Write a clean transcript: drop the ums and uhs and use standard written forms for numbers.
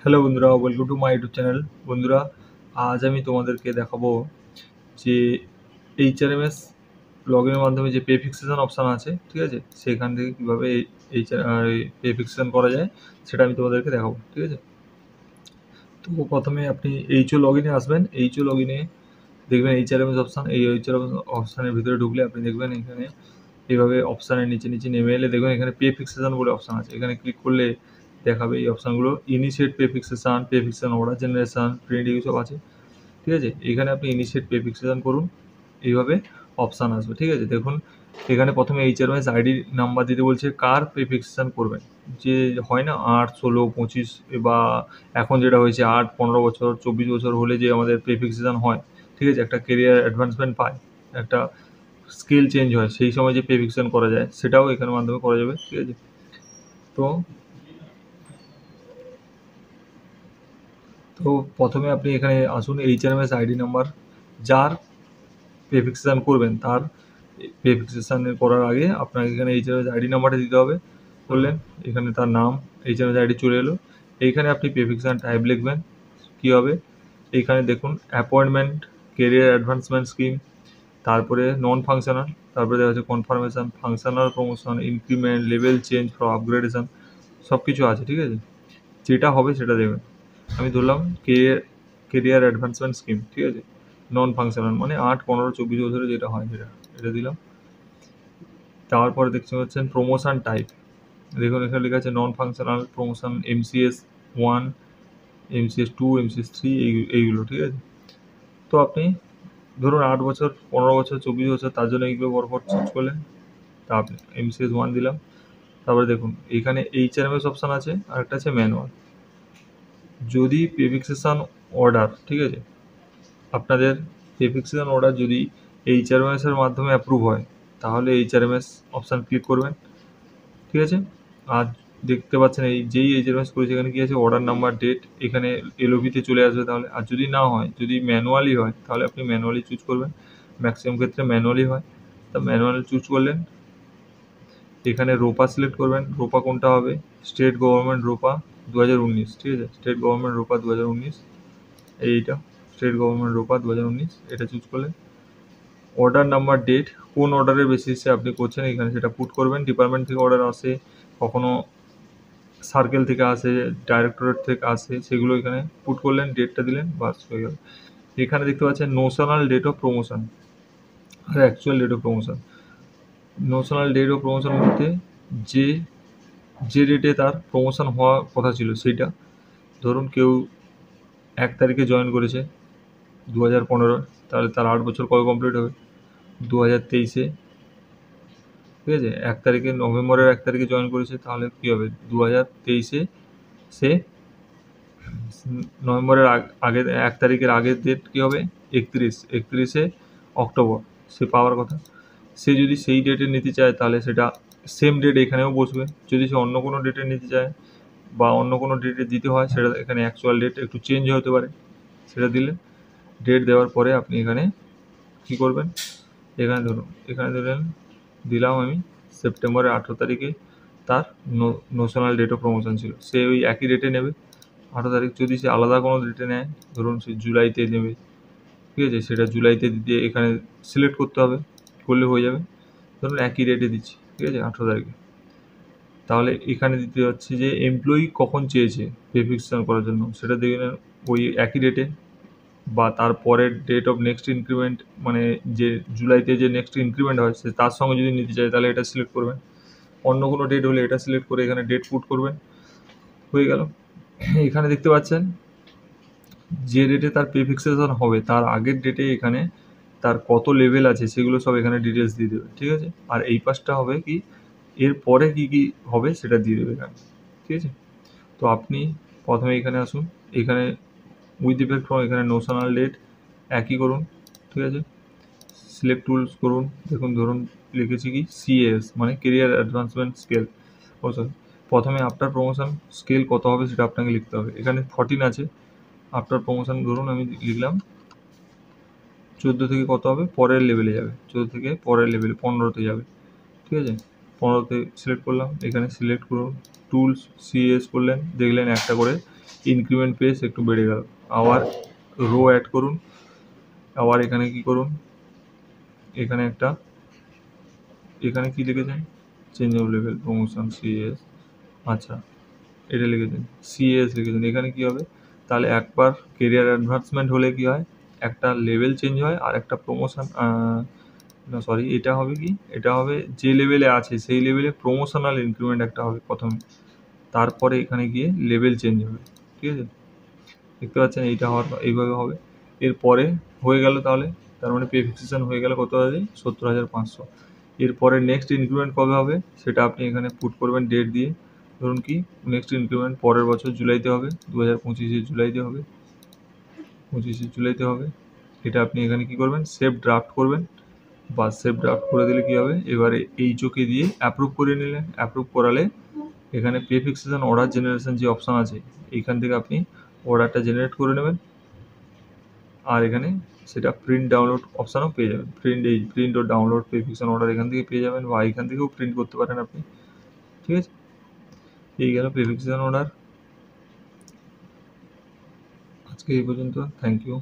Hello বন্ধুরা, welcome to my YouTube channel. বন্ধুরা, আজ আমি তোমাদেরকে দেখাবো যে এইচআরএমএস লগ ইনের মাধ্যমে যে পে ফিক্সেশন অপশান আছে, ঠিক আছে, সেখান থেকে কীভাবে এই পে ফিক্সেশন করা যায় সেটা আমি তোমাদেরকে দেখাবো, ঠিক আছে। তো প্রথমে আপনি এইচও লগ ইনে আসবেন। এইচও লগ ইনে দেখবেন এইচআরএমএস অপশান। এই এইচআরএমএস অপশানের ভিতরে ঢুকলে আপনি দেখবেন এখানে এইভাবে অপশানের নিচে নিচে নেমে এলে দেখবেন এখানে পে ফিক্সেশন বলে অপশান আছে। এখানে ক্লিক করলে দেখাবে এই অপশানগুলো, initiate pay fixation, order generation, print, এগুলো সব আছে, ঠিক আছে। এখানে আপনি ইনিশিয়েট পে ফিক্সেশন করুন, এইভাবে অপশান আসবে, ঠিক আছে। দেখুন এখানে প্রথমে এইচআরএমএস আইডি নাম্বার দিতে বলছে, কার পে ফিক্সেশন করবেন। যে হয় না 8, 16, 25 বা এখন যেটা হয়েছে 8, 15 বছর, 24 বছর হলে যে আমাদের পে ফিক্সেশন হয়, ঠিক আছে, একটা কেরিয়ার অ্যাডভান্সমেন্ট পায়, একটা স্কিল চেঞ্জ হয়, সেই সময় যে পে ফিক্সেশন করা যায় সেটাও এখানের মাধ্যমে করা যাবে, ঠিক আছে। তো তো প্রথমে আপনি এখানে আসুন, এইচআরএমএস আইডি নাম্বার যার পে ফিক্সেশন করবেন তার পে ফিক্সেশন করার আগে আপনাকে এখানে এইচআরএমএস আইডি নাম্বারটা দিতে হবে। বললেন এখানে তার নাম, এইচআরএমএস আইডি চলে এলো। এইখানে আপনি পে ফিক্সেশন টাইপ লিখবেন, কী হবে এইখানে দেখুন অ্যাপয়েন্টমেন্ট, কেরিয়ার অ্যাডভান্সমেন্ট স্কিম, তারপরে নন ফাংশনাল, তারপরে দেখা যাচ্ছে confirmation, functional promotion, increment, level change for upgradation, সব কিছু আছে, ঠিক আছে। যেটা হবে সেটা দেবেন। আমি ধরলাম কেরিয়ার অ্যাডভান্সমেন্ট স্কিম, ঠিক আছে, নন ফাংশনাল মানে 8, 15, 24 বছরে যেটা হয় এটা দিলাম। তারপরে দেখতে পাচ্ছেন প্রমোশন টাইপ, দেখুন এখানে লেখা আছে non functional promotion, MCS 1, MCS 2, MCS 3, এইগুলো, ঠিক আছে। তো আপনি ধরুন 8 বছর, 15 বছর, 24 বছর, তার জন্য এইগুলো বরফর চেঞ্জ করলেন। তা আপনি MCS 1 দিলাম। তারপরে দেখুন এইখানে এইচআরএমএস অপশান আছে, আর একটা আছে ম্যানুয়াল। যদি পে ফিক্সেশন অর্ডার, ঠিক আছে, আপনাদের পে ফিক্সেশন অর্ডার যদি এইচআরএমএস এর মাধ্যমে অ্যাপ্রুভ হয় তাহলে এইচআরএমএস অপশান ক্লিক করবেন, ঠিক আছে। আর দেখতে পাচ্ছেন এই যেই এইচআরএমএস করেছে এখানে কী আছে, অর্ডার নাম্বার, ডেট, এখানে এলওবিতে চলে আসবে তাহলে। আর যদি না হয়, যদি ম্যানুয়ালি হয় তাহলে আপনি ম্যানুয়ালি চুজ করবেন, ম্যাক্সিমাম ক্ষেত্রে ম্যানুয়ালি হয়। তা ম্যানুয়ালি চুজ করলেন, এখানে রোপা সিলেক্ট করবেন। রোপা কোনটা হবে, স্টেট গভর্নমেন্ট রোপা 2019, ঠিক আছে, স্টেট গভর্নমেন্ট রোপা 2019, এইটা স্টেট গভর্নমেন্ট রোপা 2019, এটা চুজ করলেন। অর্ডার নাম্বার, ডেট, কোন অর্ডারের বেসিসে আপনি করছেন এখানে সেটা পুট করবেন। ডিপার্টমেন্ট থেকে অর্ডার আসে, কখনো সার্কেল থেকে আসে, ডাইরেক্টরেট থেকে আসে, সেগুলো এখানে পুট করলেন, ডেটটা দিলেন, বাস হয়ে গেল। এখানে দেখতে পাচ্ছেন নোশনাল ডেট অফ প্রমোশন আর actual date of promotion. Notional date of promotion বলতে যে যে ডেটে তার প্রমোশন হওয়ার কথা ছিল সেইটা। ধরুন কেউ 1 তারিখে জয়েন করেছে 2015, তাহলে তার 8 বছর কবে কমপ্লিট হবে, 2023-এ, ঠিক আছে। 1 তারিখে, নভেম্বরের 1 তারিখে জয়েন করেছে, তাহলে কী হবে 2023-এ সে নভেম্বরের আগে 1 তারিখের আগের ডেট কী হবে, 31শে অক্টোবর সে পাওয়ার কথা। সে যদি সেই ডেটে নিতে চায় তাহলে সেটা সেম ডেট এখানেও বসবে। যদি সে অন্য কোনো ডেটে নিতে চায় বা অন্য কোনো ডেটে দিতে হয়, সেটা এখানে অ্যাকচুয়াল ডেট একটু চেঞ্জ হতে পারে, সেটা দিলে। ডেট দেওয়ার পরে আপনি এখানে কী করবেন, এখানে ধরুন এখানে ধরেন দিলাম আমি সেপ্টেম্বরের 18 তারিখে তার নোশনাল ডেট অফ প্রমোশন ছিল, সে ওই একই ডেটে নেবে 18 তারিখ। যদি সে আলাদা কোনো ডেটে নেয়, ধরুন সে জুলাইতে নেবে, ঠিক আছে, সেটা জুলাইতে দিতে এখানে সিলেক্ট করতে হবে, করলে হয়ে যাবে। ধরুন একই ডেটে দিচ্ছি, ঠিক আছে, 18 তারিখে। তাহলে এখানে দিতে হচ্ছে যে এমপ্লয়ি কখন চেয়েছে পে ফিক্সেশন করার জন্য, সেটা দেখবেন ওই একই ডেটে বা তার পরের ডেট অফ নেক্সট ইনক্রিমেন্ট, মানে যে জুলাইতে যে নেক্সট ইনক্রিমেন্ট হয় সে তার সঙ্গে যদি নিতে চায় তাহলে এটা সিলেক্ট করবেন। অন্য কোনো ডেট হলে এটা সিলেক্ট করে এখানে ডেট পুট করবেন, হয়ে গেল। এখানে দেখতে পাচ্ছেন যে ডেটে তার পে ফিক্সেশন হবে তার আগের ডেটে এখানে তার কত লেভেল আছে সেগুলো সব এখানে ডিটেলস দিয়ে দেবে, ঠিক আছে। আর এই পাশটা হবে কি, এর পরে কী কী হবে সেটা দিয়ে দেবে এখানে, ঠিক আছে। তো আপনি প্রথমে এখানে আসুন, এখানে উইথ ইফেক্ট ফ্রম, এখানে নোশনাল ডেট একই করুন, ঠিক আছে। সিলেক্ট টুলস করুন, দেখুন ধরুন লিখেছি কি CAS মানে কেরিয়ার অ্যাডভান্সমেন্ট স্কেল। ও সরি, প্রথমে আফটার প্রমোশন স্কেল কত হবে সেটা আপনাকে লিখতে হবে। এখানে 14 আছে, আফটার প্রমোশন ধরুন আমি লিখলাম 14 থেকে কত হবে, পরের লেভেলে যাবে, 14 থেকে পরের লেভেলে 15তে যাবে, ঠিক আছে। 15তে সিলেক্ট করলাম, এখানে সিলেক্ট করুন টুলস, CAS করলেন, দেখলেন একটা করে ইনক্রিমেন্ট পেজ একটু বেড়ে গেল। আবার রো অ্যাড করুন, আবার এখানে কি করুন, এখানে একটা, এখানে কি লিখেছেন, change of level promotion CS, আচ্ছা এটা লিখেছেন সিএস লিখেছেন। এখানে কি হবে, তাহলে একবার কেরিয়ার অ্যাডভান্সমেন্ট হলে কি হয়, একটা লেভেল চেঞ্জ হয় আর একটা প্রমোশন, না সরি, এটা হবে কি, এটা হবে যে লেভেলে আছে সেই লেভেলে প্রমোশনাল ইনক্রিমেন্ট একটা হবে প্রথমে, তারপরে এখানে গিয়ে লেভেল চেঞ্জ হবে। ঠিক আছে, দেখতে পাচ্ছেন এইটা হওয়ার এইভাবে হবে। এরপরে হয়ে গেল, তাহলে তার মানে পে ফিক্সেশন হয়ে গেল কত আছে, 70,500। এরপরে নেক্সট ইনক্রিমেন্ট কবে হবে সেটা আপনি এখানে পুট করবেন ডেট দিয়ে। ধরুন কি নেক্সট ইনক্রিমেন্ট পরের বছর জুলাইতে হবে, 2025 জুলাইতে হবে, 25 জুলাইতে হবে। এটা আপনি এখানে কি করবেন, সেভ ড্রাফট করবেন, বা সেভ ড্রাফট করে দিলে কি হবে, এবারে এই চোখে দিয়ে অ্যাপ্রুভ করে নিলেন। অ্যাপ্রুভ করালে এখানে পে ফিক্সেশন অর্ডার জেনারেশন যে অপশান আছে এইখান থেকে আপনি অর্ডারটা জেনারেট করে নেবেন, আর এখানে সেটা প্রিন্ট ডাউনলোড অপশানও পেয়ে যাবেন। প্রিন্ট ও ডাউনলোড পে ফিক্সেশন অর্ডার এখান থেকে পেয়ে যাবেন, বা এখান থেকেও প্রিন্ট করতে পারেন আপনি। ঠিক আছে, এই গেল পে ফিক্সেশন অর্ডার। আজকে এই পর্যন্ত, থ্যাংক ইউ।